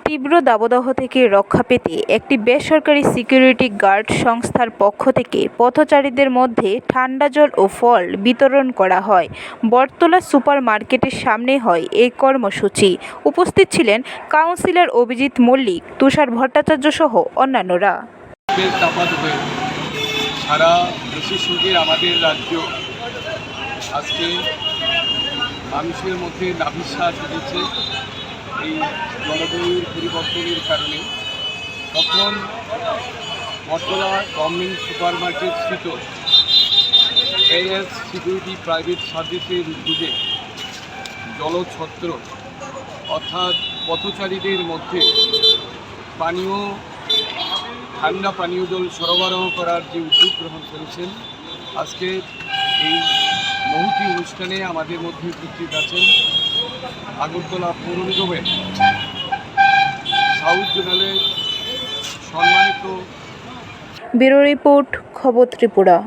তীব্র দাবদাহ থেকে রক্ষা পেতে একটি বেসরকারি সিকিউরিটি গার্ড সংস্থার পক্ষ থেকে পথচারীদের মধ্যে ঠান্ডা জল ও ফল বিতরণ করা হয়। বটতলা সুপার মার্কেটের সামনে হয় এই কর্মসূচি। উপস্থিত ছিলেন কাউন্সিলর অভিজিৎ মল্লিক, তুষার ভট্টাচার্য সহ অন্যান্যরা। সারা দেশের সঙ্গে আমাদের রাজ্য আজকে মানুষের মধ্যে নাভিশ্বাস এসেছে এই জলবায়ুর পরিবর্তনের কারণে। তখন বটতলা গভর্নমেন্ট সুপার মার্কেট স্থিত এএস সিকিউরিটি প্রাইভেট সার্ভিসের উদ্যোগে জলছত্র অর্থাৎ পথচারীদের মধ্যে ঠান্ডা পানীয় জল সরবরাহ করার যে উদ্যোগ গ্রহণ করেছেন, আজকে এই মহতী অনুষ্ঠানে আমাদের মধ্যে উপস্থিত আছেন আগরতলা পৌর নিগমের সাউথ জোনালের সম্মানিত। ব্যুরো রিপোর্ট, খবর ত্রিপুরা।